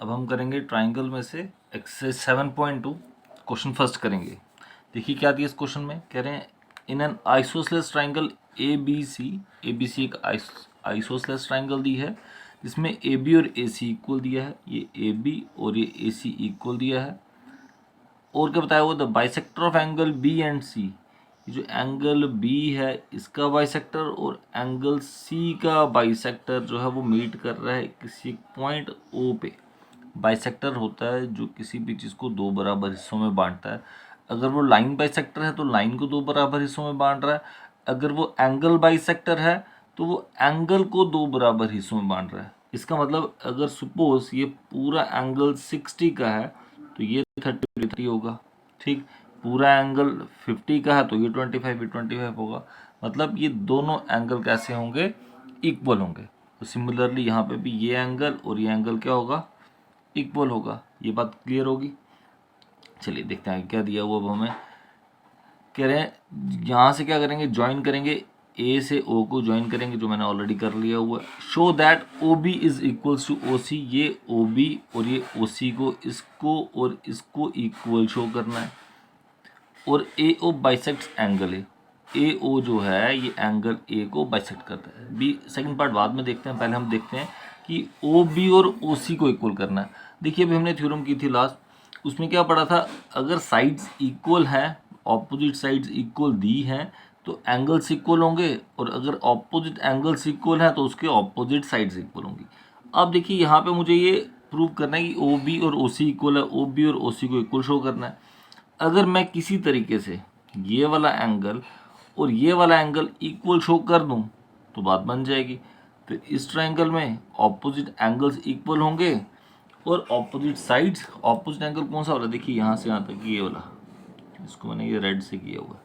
अब हम करेंगे ट्राइंगल में से एक्सरसाइज 7.2 क्वेश्चन फर्स्ट करेंगे। देखिए क्या दिया इस क्वेश्चन में, कह रहे हैं in an isosceles triangle A B C एक आइसोसेलेस ट्राइंगल दी है जिसमें ए बी और ए सी इक्वल दिया है, ये ए बी और ये ए सी इक्वल दिया है। और क्या बताया हुआ, the bisector of angle B and C, ये जो एंगल बी है इसका बाइसेक्टर और एंगल सी का बाइसेक्टर जो है वो मीट कर रहा है किसी पॉइंट ओ पे। बाइसेक्टर होता है जो किसी भी चीज़ को दो बराबर हिस्सों में बांटता है। अगर वो लाइन बाइसेक्टर है तो लाइन को दो बराबर हिस्सों में बांट रहा है। अगर वो एंगल बाइसेक्टर है तो वो एंगल को दो बराबर हिस्सों में बांट रहा है। इसका मतलब अगर सपोज ये पूरा एंगल 60 का है तो ये 30 होगा, ठीक। पूरा एंगल 50 का है तो ये 25 होगा। मतलब ये दोनों एंगल कैसे होंगे, इक्वल होंगे। तो सिमिलरली यहाँ पे भी ये एंगल और ये एंगल क्या होगा, इक्वल होगा। ये बात क्लियर होगी। चलिए देखते हैं क्या दिया हुआ। अब हमें कह रहे हैं यहाँ से क्या करेंगे, ज्वाइन करेंगे, ए से ओ को ज्वाइन करेंगे जो मैंने ऑलरेडी कर लिया हुआ है। Show that O B is equals to O C, ये ओ बी और ये ओ सी को इसको और इसको इक्वल शो करना है। और ए ओ बाइसेक्ट्स एंगल है, ए ओ जो है ये एंगल ए को बाइसेक्ट करता है। बी सेकंड पार्ट बाद में देखते हैं, पहले हम देखते हैं कि ओ बी और ओ सी को इक्वल करना है। देखिए अभी हमने थ्योरम की थी लास्ट, उसमें क्या पढ़ा था, अगर साइड्स इक्वल हैं, ऑपोजिट साइड्स इक्वल दी हैं तो एंगल्स इक्वल होंगे, और अगर ऑपोजिट एंगल्स इक्वल हैं तो उसके ऑपोजिट साइड्स इक्वल होंगी। अब देखिए यहाँ पे मुझे ये प्रूव करना है कि ओ बी और ओ सी इक्वल है, ओ बी और ओ सी को इक्वल शो करना है। अगर मैं किसी तरीके से ये वाला एंगल और ये वाला एंगल इक्वल शो कर दूं तो बात बन जाएगी। तो इस ट्रायंगल में ऑपोजिट एंगल्स इक्वल होंगे और ऑपोजिट साइड्स, ऑपोजिट एंगल कौन सा वाला, देखिए यहाँ से यहाँ तक ये वाला, इसको मैंने ये रेड से किया हुआ है,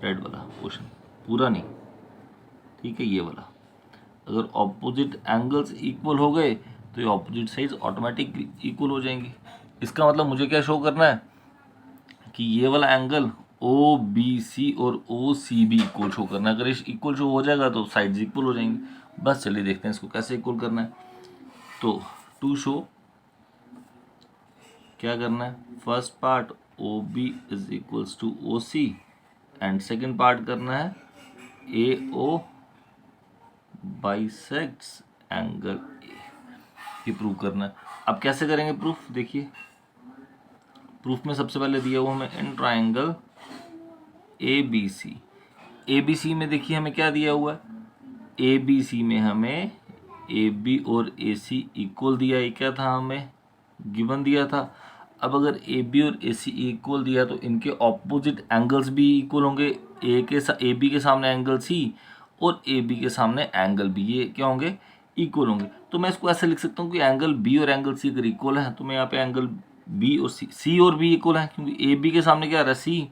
रेड वाला पोर्शन पूरा नहीं, ठीक है, ये वाला। अगर ऑपोजिट एंगल्स इक्वल हो गए तो ये ऑपोजिट साइड्स ऑटोमेटिक इक्वल हो जाएंगी। इसका मतलब मुझे क्या शो करना है कि ये वाला एंगल ओ बी सी और ओ सी बी इक्वल शो करना है। अगर इस इक्वल शो हो जाएगा तो साइड्स इक्वल हो जाएंगी। बस चलिए देखते हैं इसको कैसे इक्वल करना है। तो टू शो क्या करना है, first part O B is equals to O C and second part करना है ए ओ बाइसेक्ट्स एंगल ए, ये प्रूव करना है। अब कैसे करेंगे प्रूफ, देखिए प्रूफ में सबसे पहले दिया हुआ हमें इन ट्राइंगल ए बी सी में देखिए हमें क्या दिया हुआ है, ए बी सी में हमें ए बी और ए सी इक्वल दिया है, क्या था हमें गिवन दिया था। अब अगर ए बी और ए सी इक्वल दिया तो इनके ऑपोजिट एंगल्स भी इक्वल होंगे। ए बी के सामने एंगल सी और ए बी के सामने एंगल बी, ये क्या होंगे, इक्वल होंगे। तो मैं इसको ऐसे लिख सकता हूँ कि एंगल बी और एंगल सी अगर इक्वल है तो मैं यहाँ पे एंगल बी और सी और बी इक्वल है, क्योंकि ए बी के सामने क्या आ रहा है, सी,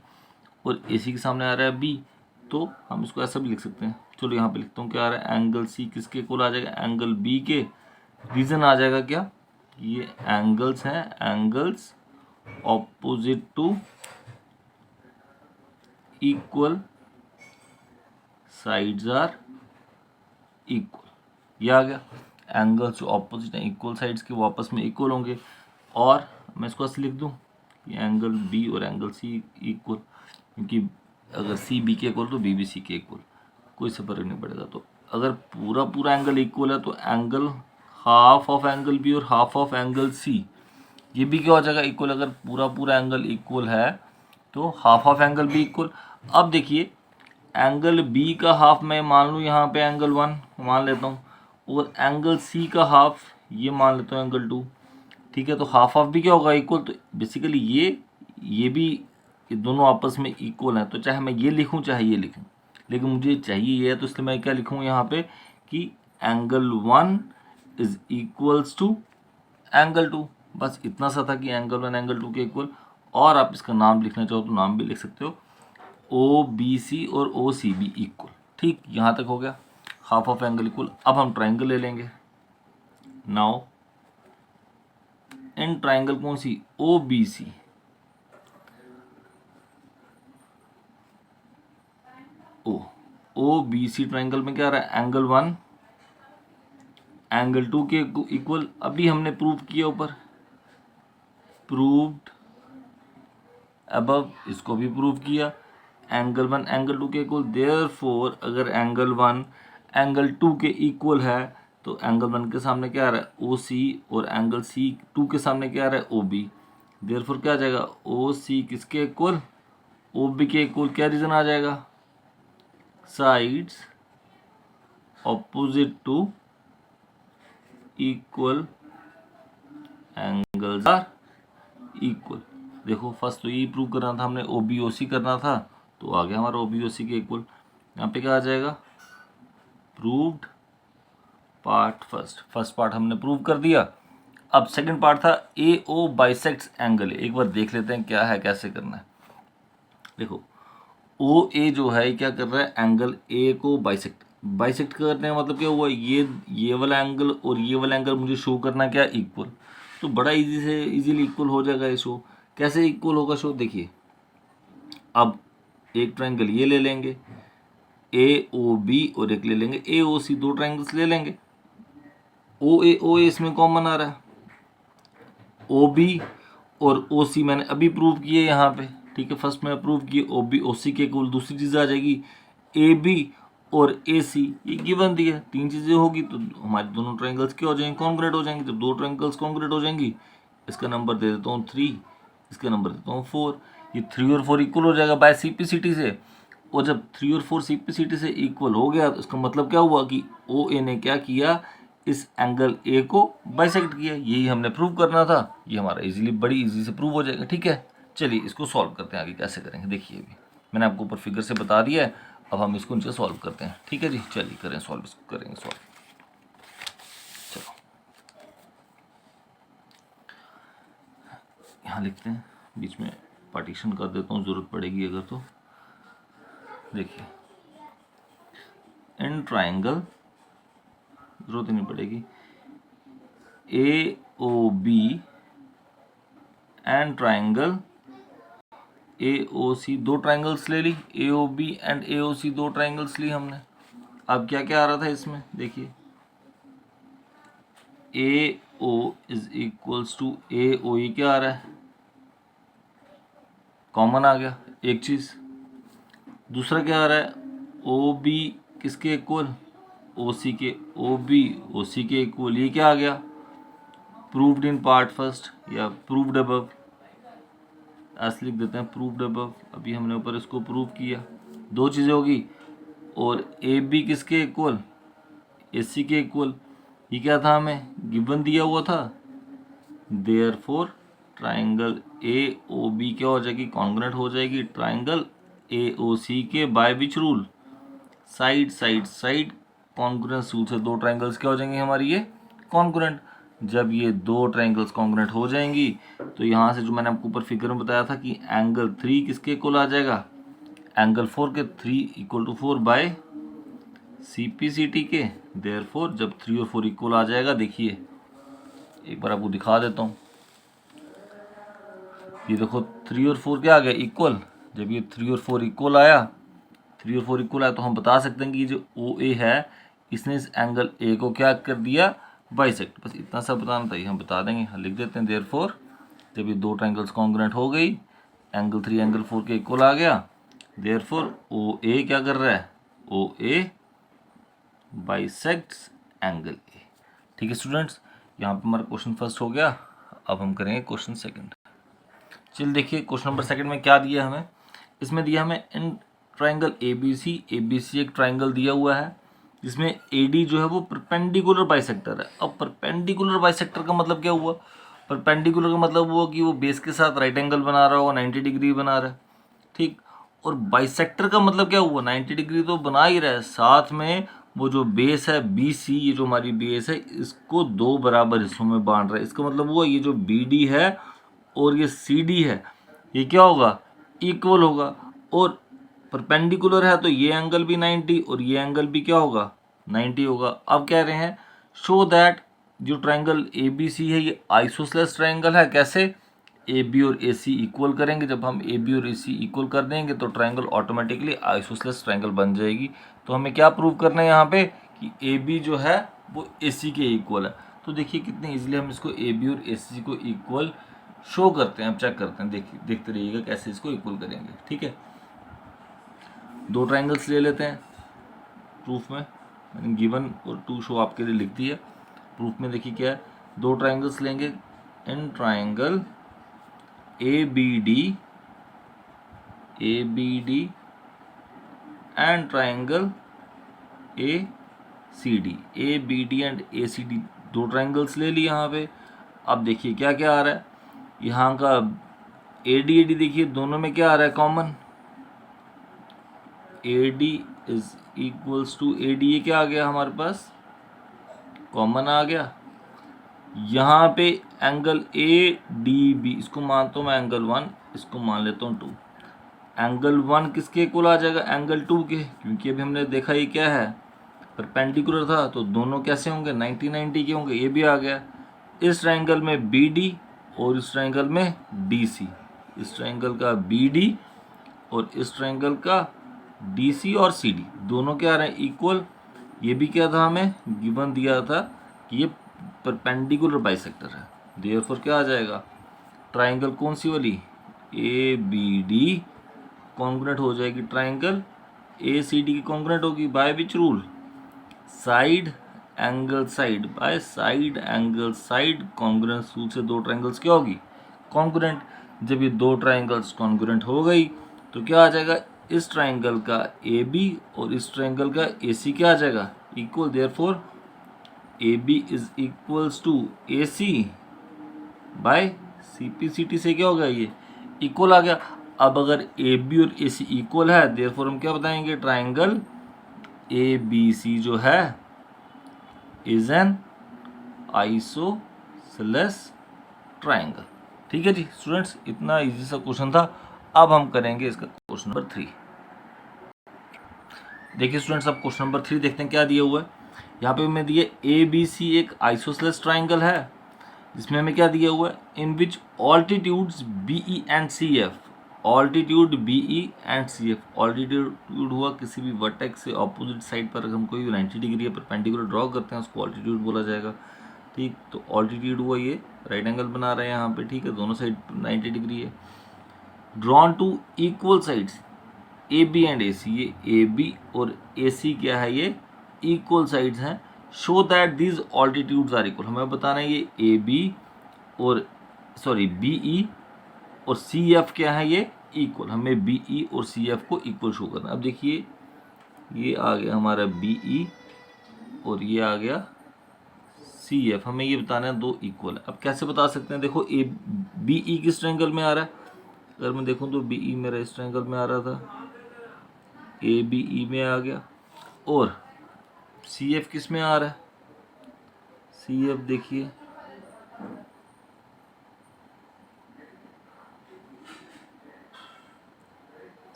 और ए सी के सामने आ रहा है बी। तो हम इसको ऐसा भी लिख सकते हैं। चलो यहाँ पे लिखता हूँ क्या आ रहा है, एंगल सी किसके इक्वल आ जाएगा, एंगल बी के। रीजन आ जाएगा क्या, ये एंगल्स हैं, angles opposite to equal sides are equal, ये आ गया। एंगल्स जो ऑपोजिट हैं इक्वल साइड्स के वो आपस में इक्वल होंगे। और मैं इसको ऐसे लिख दूँ कि एंगल बी और एंगल सी इक्वल, क्योंकि अगर सी बी के इक्वल तो बी भी सी के इक्वल, कोई से फर्क नहीं पड़ेगा। तो अगर पूरा पूरा एंगल इक्वल है तो angle half of angle B और हाफ ऑफ एंगल सी, ये भी क्या हो जाएगा, इक्वल। अगर पूरा पूरा एंगल इक्वल है तो half of angle B equal. अब देखिए एंगल बी का हाफ मैं मान लूँ यहाँ पे एंगल 1 मान लेता हूँ, और एंगल सी का हाफ ये मान लेता हूँ एंगल 2, ठीक है। तो हाफ ऑफ भी क्या होगा, इक्वल। तो बेसिकली ये भी, ये दोनों आपस में इक्वल हैं। तो चाहे मैं ये लिखूं चाहे ये लिखूं, लेकिन मुझे चाहिए ये, तो इसलिए मैं क्या लिखूं यहाँ पे कि angle 1 is equals to angle 2। बस इतना सा था कि एंगल 1 एंगल 2 के इक्वल। और आप इसका नाम लिखना चाहो तो नाम भी लिख सकते हो, ओ बी सी और ओ सी बी इक्वल। ठीक, यहाँ तक हो गया, हाफ ऑफ एंगल इक्वल। अब हम ट्राइंगल ले लेंगे। नाउ इन ट्राइंगल कौन सी, O B C, O B C triangle में क्या आ रहा है, एंगल 1 एंगल 2 के इक्वल, अभी हमने प्रूव किया ऊपर, प्रूव्ड अबव, इसको भी प्रूव किया। एंगल 1 एंगल 2 के इक्वल, देयरफॉर अगर एंगल 1 एंगल 2 के इक्वल है तो एंगल 1 के सामने क्या आ रहा है, ओ सी, और एंगल सी 2 के सामने क्या आ रहा है, ओ बी। देयरफॉर क्या आ जाएगा, ओ सी किसके इक्वल, ओ बी के इक्वल। क्या रीजन आ जाएगा, sides opposite to equal angles are equal. देखो फर्स्ट तो यही प्रूव करना था हमने, ओ बी ओ सी करना था, तो आ गया हमारा ओ बी ओ सी के इक्वल। यहाँ पे क्या आ जाएगा, प्रूव्ड पार्ट फर्स्ट पार्ट हमने प्रूव कर दिया। अब सेकंड पार्ट था ए ओ बाइसेक्ट्स एंगल। एक बार देख लेते हैं क्या है, कैसे करना है। देखो ओ ए जो है ये क्या कर रहा है, एंगल ए को बाइसेक्ट करने का मतलब क्या हुआ, ये वाला एंगल और ये वाला एंगल मुझे शो करना क्या, इक्वल। तो बड़ा इजीली इक्वल हो जाएगा ये शो। कैसे इक्वल होगा शो, देखिए अब एक ट्रायंगल ये ले लेंगे ए ओ बी, और एक ले लेंगे ए ओ सी, दो ट्रायंगल्स ले लेंगे। ओ ए इसमें कॉमन आ रहा है, ओ बी और ओ सी मैंने अभी प्रूव किए यहाँ पे, ठीक है। फर्स्ट में प्रूव किए ओ बी ओ सी के इक्वल। दूसरी चीज़ आ जाएगी ए बी और ए सी, ये गिवन दी है। तीन चीज़ें होगी तो हमारे दोनों ट्रायंगल्स क्या हो जाएंगे, कॉन्ग्रुएंट हो जाएंगे। जब दो ट्रायंगल्स कॉन्ग्रुएंट हो जाएंगी, इसका नंबर दे देता हूँ 3, इसका नंबर देता हूँ 4। ये 3 और 4 इक्वल हो जाएगा बाय सीपीसीटी से। और जब 3 और 4 सीपीसीटी से इक्वल हो गया तो इसका मतलब क्या हुआ कि ओ ए ने क्या किया, इस एंगल ए को बाइसेक्ट किया। यही हमने प्रूव करना था। ये हमारा बड़ी इजी से प्रूव हो जाएगा, ठीक है। चलिए इसको सॉल्व करते हैं, आगे कैसे करेंगे देखिए। अभी मैंने आपको ऊपर फिगर से बता दिया है, अब हम इसको नीचे सॉल्व करते हैं, ठीक है जी। चलिए करें सॉल्व, इसको करेंगे सॉल्व। चलो यहाँ लिखते हैं, बीच में पार्टीशन कर देता हूँ, ज़रूरत पड़ेगी अगर तो। देखिए इन ट्राइंगल, जरूरत ही नहीं पड़ेगी, A O B and triangle A O C, दो ट्राइंगल्स ले ली, ए O B and A O C, दो ट्राइंगल्स ली हमने। अब क्या क्या आ रहा था इसमें, देखिए ए ओ इज इक्वल्स टू ए ओ, ये क्या आ रहा है, कॉमन आ गया एक चीज़। दूसरा क्या आ रहा है, ओ बी किसके इक्वल, ओ सी के, ओ बी ओ सी के इक्वल। ये क्या आ गया, प्रूव्ड इन पार्ट फर्स्ट या प्रूव्ड अबव, ऐसे लिख देते हैं प्रूव्ड अबव। अभी हमने ऊपर इसको प्रूव किया, दो चीज़ें होगी। और ए बी किसके इक्वल, ए सी के इक्वल। ये क्या था, हमें गिवन दिया हुआ था। Therefore triangle A O B क्या हो जाएगी, कॉन्ग्रुएंट हो जाएगी ट्राइंगल ए ओ सी के, by which rule, side side side congruence rule से दो ट्राइंगल्स क्या हो जाएंगे हमारी, ये कॉन्ग्रुएंट। जब ये दो ट्राइंगल्स कॉन्ग्रुएंट हो जाएंगी तो यहाँ से जो मैंने आपको ऊपर फिगर में बताया था कि एंगल 3 किसके इक्वल आ जाएगा, एंगल 4 के, 3 इक्वल टू 4 बाय सीपीसीटी के। देयरफॉर जब 3 और 4 इक्वल आ जाएगा, देखिए एक बार आपको दिखा देता हूँ। ये देखो 3 और 4 क्या आ गया, इक्वल। जब ये 3 और 4 इक्वल आया, 3 और 4 इक्वल आया, तो हम बता सकते हैं कि जो ओ ए है इसने इस एंगल ए को क्या कर दिया, बाइसेक्ट। बस इतना सा बताना था, ये हम बता देंगे। लिख देते हैं देयरफॉर जब ये दो ट्राइंगल्स कॉन्ग्रुएंट हो गई, एंगल 3 एंगल 4 के इक्वल आ गया, देयरफॉर ओ ए क्या कर रहा है, ओ ए बाइसेक्ट्स एंगल ए। ठीक है स्टूडेंट्स, यहाँ पे हमारा क्वेश्चन फर्स्ट हो गया। अब हम करेंगे क्वेश्चन सेकंड। चलिए देखिए क्वेश्चन नंबर सेकंड में क्या दिया हमें। इसमें दिया हमें in triangle A B C एक ट्राइंगल दिया हुआ है जिसमें ए डी जो है वो परपेंडिकुलर बाइसेक्टर है। अब परपेंडिकुलर बाइसेक्टर का मतलब क्या हुआ, परपेंडिकुलर का मतलब हुआ कि वो बेस के साथ राइट एंगल बना रहा होगा, 90 डिग्री बना रहा है, ठीक। और बाइसेक्टर का मतलब क्या हुआ, 90 डिग्री तो बना ही रहा है, साथ में वो जो बेस है बी सी, ये जो हमारी बेस है, इसको दो बराबर हिस्सों में बांट रहा है। इसका मतलब हुआ ये जो बी डी है और ये सी डी है, ये क्या होगा, इक्वल होगा। और परपेंडिकुलर है तो ये एंगल भी 90 और ये एंगल भी क्या होगा, 90 होगा। अब कह रहे हैं शो दैट जो ट्राइंगल ए बी सी है ये आइसोसेलेस ट्राइंगल है। कैसे, ए बी और ए सी इक्वल करेंगे। जब हम ए बी और ए सी इक्वल कर देंगे तो ट्राइंगल ऑटोमेटिकली आइसोसेलेस ट्राइंगल बन जाएगी। तो हमें क्या प्रूव करना है यहाँ पे कि ए बी जो है वो AC के इक्वल है। तो देखिए कितने इजीली हम इसको AB और AC को इक्वल शो करते हैं। अब चेक करते हैं, देखिए देखते रहिएगा कैसे इसको इक्वल करेंगे। ठीक है, दो ट्राइंगल्स ले लेते हैं प्रूफ में, मैंने गिवन और टू शो आपके लिए लिख दिया। प्रूफ में देखिए क्या है, दो ट्राइंगल्स लेंगे, in triangle ABD and triangle ACD, ABD and ACD दो ट्राइंगल्स ले लिए यहाँ पे। अब देखिए क्या क्या आ रहा है, यहाँ का AD देखिए दोनों में क्या आ रहा है common, AD is equals to AD, ये क्या आ गया हमारे पास, कॉमन आ गया। यहाँ पे एंगल ADB, इसको मानता हूँ मैं एंगल 1, इसको मान लेता हूँ 2। एंगल 1 किसके इक्वल आ जाएगा, एंगल 2 के, क्योंकि अभी हमने देखा ये क्या है, परपेंडिकुलर था, तो दोनों कैसे होंगे, 90-90 के होंगे। ये भी आ गया। इस ट्राइंगल में BD और इस ट्राइंगल में DC, इस ट्राइंगल का BD और इस ट्राइंगल का DC और CD दोनों क्या आ रहे हैं, इक्वल। ये भी क्या था, हमें गिवन दिया था कि ये परपेंडिकुलर बाइसेक्टर है। देयरफॉर क्या आ जाएगा, ट्राइंगल कौन सी वाली, ABD कॉन्ग्रुएंट हो जाएगी ट्राइंगल ACD की कॉन्ग्रुएंट होगी। Bye which rule, side angle side, by side angle side congruence rule से दो ट्राइंगल्स क्या होगी, कॉन्ग्रुएंट। जब ये दो ट्राइंगल्स कॉन्ग्रुएंट हो गई तो क्या आ जाएगा, इस ट्राइंगल का AB और इस ट्राइंगल का AC क्या आ जाएगा, equal. Therefore AB is equals to AC by CPCT से क्या होगा, ये इक्वल आ गया। अब अगर AB और AC इक्वल है, देयरफॉर हम क्या बताएंगे, ट्राइंगल ABC जो है इज एन आइसोसेलेस ट्राइंगल। ठीक है जी स्टूडेंट्स, इतना इजी सा क्वेश्चन था। अब हम करेंगे इसका क्वेश्चन नंबर 3। देखिए स्टूडेंट्स, अब क्वेश्चन नंबर 3 देखते हैं क्या दिया हुआ है। यहाँ पे हमें दिए ABC एक आइसोसेलेस ट्राइंगल है, जिसमें हमें क्या दिया हुआ है, in which altitudes BE and CF, altitude BE and CF, altitude हुआ किसी भी वर्टेक्स से ऑपोजिट साइड पर हम कोई 90 डिग्री या परपेंडिकुलर ड्रॉ करते हैं उसको ऑल्टीट्यूड बोला जाएगा। ठीक, तो ऑल्टीट्यूड हुआ ये राइट एंगल बना रहे हैं यहाँ पे। ठीक है, दोनों साइड 90 डिग्री है। Drawn to equal sides AB and AC, ये AB और AC क्या है, ये इक्वल साइड्स हैं। Show that these altitudes are equal, हमें बताना है ये AB और BE और CF क्या है, ये इक्वल। हमें BE और CF को इक्वल शो करना है। अब देखिए ये आ गया हमारा BE और ये आ गया CF, हमें ये बताना है दो इक्वल है। अब कैसे बता सकते हैं, देखो BE किस ट्रायंगल में आ रहा है, अगर मैं देखूं तो BE मेरा इस ट्रायंगल में आ रहा था, ABE में आ गया, और CF किस में आ रहा है, CF देखिए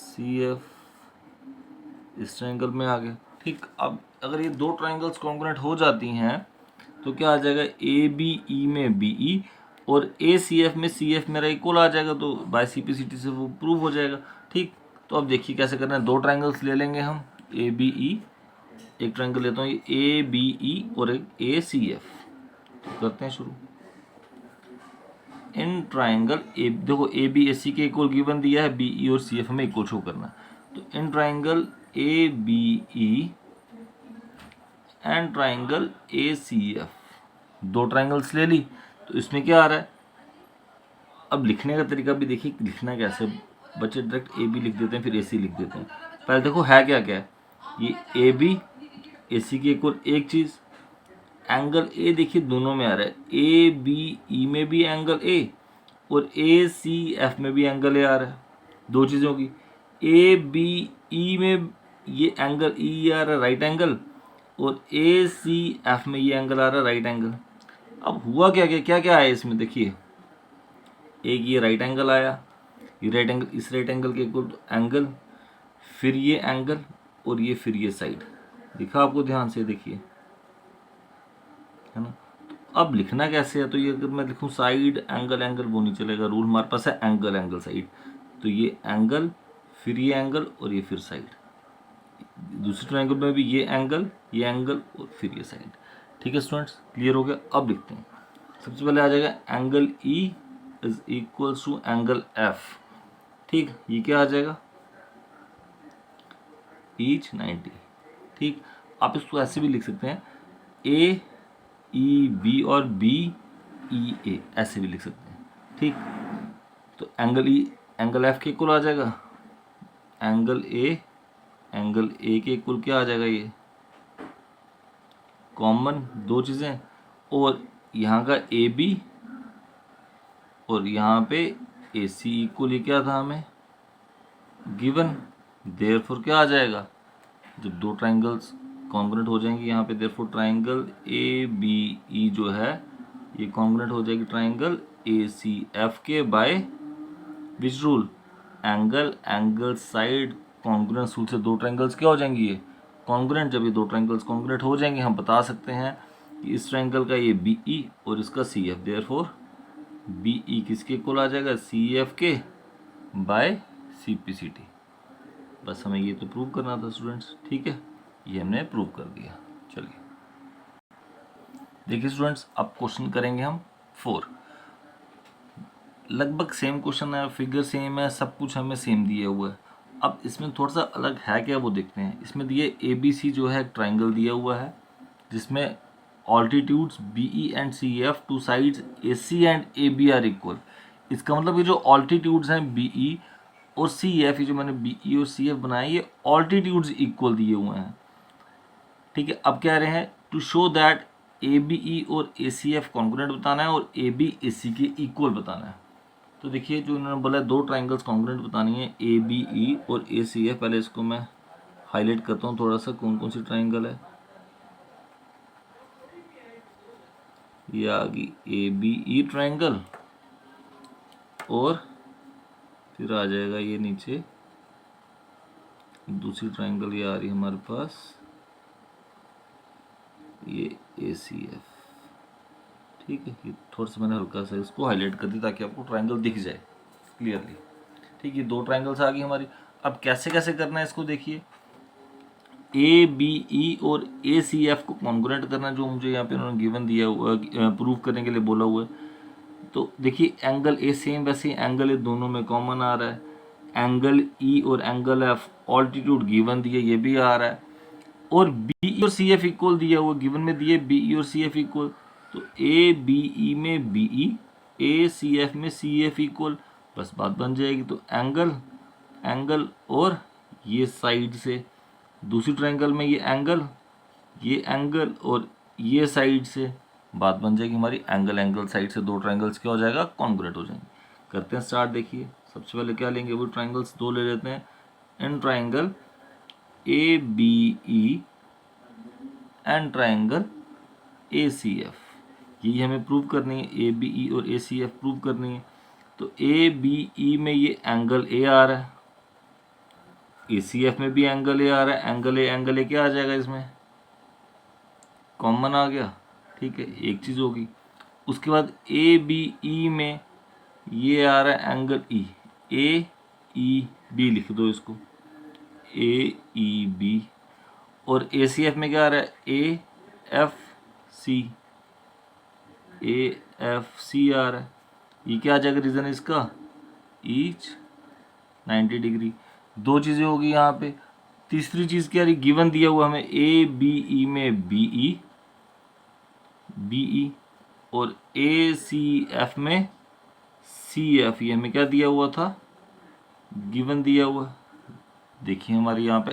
CF इस ट्रायंगल में आ गया। ठीक, अब अगर ये दो ट्रायंगल्स कॉन्ग्रुएंट हो जाती हैं तो क्या आ जाएगा, ABE में BE और ACF में CF मेरा इक्वल आ जाएगा, तो बाय CPCT से वो प्रूव हो जाएगा। ठीक, तो अब देखिए कैसे करना है, दो ट्रायंगल्स ले लेंगे हम, ABE, एक ट्रायंगल लेता हूँ ABE और एक ACF। तो करते हैं शुरू। इन ट्राइंगल देखो ABAC के इक्वल गिवन दिया है, BE और CF हमें इक्वल शो करना है। तो in triangle ABE and triangle ACF, दो ट्राइंगल्स ले ली, तो इसमें क्या आ रहा है। अब लिखने का तरीका भी देखिए, लिखना कैसे, बच्चे डायरेक्ट AB लिख देते हैं फिर AC लिख देते हैं। पहले देखो है क्या क्या है, ये AB AC के इक्वल एक चीज़, एंगल A देखिए दोनों में आ रहा है, ABE में भी एंगल A और ACF में भी एंगल A आ रहा है, दो चीज़ें होगी। ABE में ये एंगल E आ रहा है राइट एंगल, और ACF में ये एंगल आ रहा है राइट एंगल। अब हुआ क्या क्या क्या क्या आया इसमें, देखिए एक ये राइट एंगल आया, ये राइट एंगल इस राइट एंगल के इक्वल एंगल, फिर ये एंगल और ये फिर ये साइड, दिखा आपको ध्यान से देखिए, है ना। तो अब लिखना कैसे है, तो ये अगर मैं लिखूँ साइड एंगल एंगल वो नहीं चलेगा, रूल हमारे पास है एंगल एंगल साइड। तो ये एंगल फिर ये एंगल और ये फिर साइड, दूसरे ट्रायंगल में भी ये एंगल और फिर ये साइड। ठीक है स्टूडेंट्स, क्लियर हो गया। अब लिखते हैं, सबसे पहले आ जाएगा angle E is equals to angle F. ठीक, ये क्या आ जाएगा, ईच 90। ठीक, आप इसको ऐसे भी लिख सकते हैं, ए ई बी और बी ई ए, ऐसे भी लिख सकते हैं। ठीक, तो एंगल ई एंगल एफ के इक्वल आ जाएगा, एंगल ए के इक्वल क्या आ जाएगा, ये कॉमन दो चीज़ें, और यहाँ का ए बी और यहाँ पे ए सी इक्वल, ये क्या था हमें गिवन, देयरफॉर क्या आ जाएगा, जब दो ट्राइंगल्स कॉन्ग्रुएंट हो जाएंगे यहाँ पे, therefore triangle A B E जो है ये कॉन्ग्रुएंट हो जाएगी ट्राइंगल ए सी एफ के by which rule, angle side congruence rule से दो ट्राइंगल्स क्या हो जाएंगी, ये कॉन्ग्रुएंट। जब ये दो ट्राइंगल्स कॉन्ग्रुएंट हो जाएंगे हम बता सकते हैं कि इस ट्राइंगल का ये बी ई और इसका C F, therefore B E किसके इक्वल आ जाएगा, सी एफ के by C P C T. बस हमें ये तो प्रूव करना था स्टूडेंट्स। ठीक है, ये हमने प्रूव कर दिया। चलिए देखिए स्टूडेंट्स, अब क्वेश्चन करेंगे हम 4। लगभग सेम क्वेश्चन है, फिगर सेम है, सब कुछ हमें सेम दिया हुआ है। अब इसमें थोड़ा सा अलग है क्या वो देखते हैं। इसमें दिए ए बी सी जो है एक ट्राइंगल दिया हुआ है जिसमें altitudes B E and C F, two sides A C and A B are equal. इसका मतलब ये जो ऑल्टीट्यूड्स हैं बी ई और सी एफ, ये जो मैंने बी ई और सी एफ बनाए, ये ऑल्टीट्यूड्स इक्वल दिए हुए हैं। ठीक है, अब कह रहे हैं to show that A B E और ए सी एफ कॉन्ग्रुएंट बताना है और ए बी ए सी के इक्वल बताना है। तो देखिए जो इन्होंने बोला है दो ट्राइंगल्स कॉन्ग्रुएंट बतानी है, ए बी ई और ए सी एफ। पहले इसको मैं हाईलाइट करता हूँ थोड़ा सा, कौन कौन सी ट्राइंगल है। ये आ गई ए बी ई ट्राइंगल, और फिर आ जाएगा ये नीचे दूसरी ट्राइंगल, ये आ रही है हमारे पास, ये ए सी एफ। ठीक है, ये थोड़ा सा मैंने हल्का सा इसको हाईलाइट कर दी ताकि आपको ट्राइंगल दिख जाए क्लियरली। ठीक है, दो ट्राइंगल्स आ गई हमारी। अब कैसे कैसे करना है इसको देखिए, ए बी ई और ए सी एफ को कॉन्ग्रुएंट करना, जो मुझे यहाँ पे उन्होंने गिवन दिया हुआ, प्रूव करने के लिए बोला हुआ है। तो देखिए एंगल ए सेम वैसे एंगल ए दोनों में कॉमन आ रहा है, एंगल ई और एंगल एफ ऑल्टीट्यूड गिवन दिए, ये भी आ रहा है, और बी ई और सी एफ इक्वल दिया हुआ, गिवन में दिए बी ई और सी एफ इक्वल। तो ए बी ई में बी ई, ए सी एफ में सी एफ इक्वल, बस बात बन जाएगी। तो एंगल और ये साइड से, दूसरी ट्रायंगल में ये एंगल और ये साइड से, बात बन जाएगी हमारी एंगल साइड से दो ट्रायंगल्स क्या हो जाएगा, कॉन्ग्रुएंट हो जाएंगे। करते हैं स्टार्ट। देखिए सबसे पहले क्या लेंगे, वो ट्रायंगल्स दो ले लेते हैं। In triangle A B E and triangle A C F, यही हमें प्रूव करनी है। ए बी ई और ए सी एफ प्रूव करनी है। तो ए बी ई में ये एंगल ए आ रहा है, ए सी एफ में भी एंगल ए आ रहा है। एंगल ए क्या आ जाएगा, इसमें कॉमन आ गया। ठीक है, एक चीज़ होगी। उसके बाद ए बी ई में ये आ रहा है एंगल ई, ए ई बी लिख दो इसको, ए ई बी। और ए सी एफ में क्या आ रहा है, A F C, A F C आ रहा है। ये क्या आ जाएगा रीज़न इसका, ईच 90 डिग्री। दो चीज़ें होगी यहाँ पे। तीसरी चीज़ क्या रही, गिवन दिया हुआ हमें ए बी ई में बी ई और ए सी एफ में सी एफ, ये हमें क्या दिया हुआ था, गिवन दिया हुआ। देखिए हमारे यहाँ पे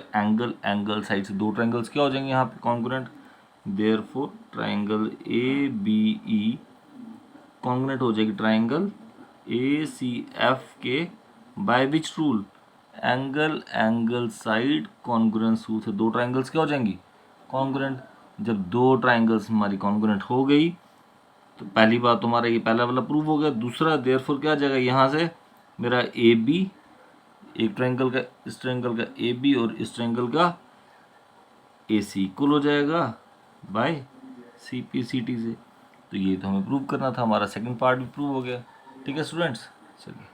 एंगल साइड से दो ट्रायंगल्स क्या हो जाएंगे यहाँ पे congruent, therefore triangle A B E congruent हो जाएगी ट्रायंगल ए सी एफ के by which rule, angle side congruence rule से दो ट्रायंगल्स क्या हो जाएंगी, कॉन्ग्रुएंट। जब दो ट्रायंगल्स हमारी कॉन्ग्रुएंट हो गई तो पहली बात हमारा ये पहला वाला प्रूव हो गया। दूसरा देयरफॉर क्या आ जाएगा, यहाँ से मेरा ए बी, एक ट्रायंगल का इस ट्रायंगल का ए बी और इस ट्रायंगल का ए सी इक्वल हो जाएगा by C P C T से। तो ये तो हमें प्रूव करना था, हमारा सेकंड पार्ट भी प्रूव हो गया। ठीक है स्टूडेंट्स, चलिए।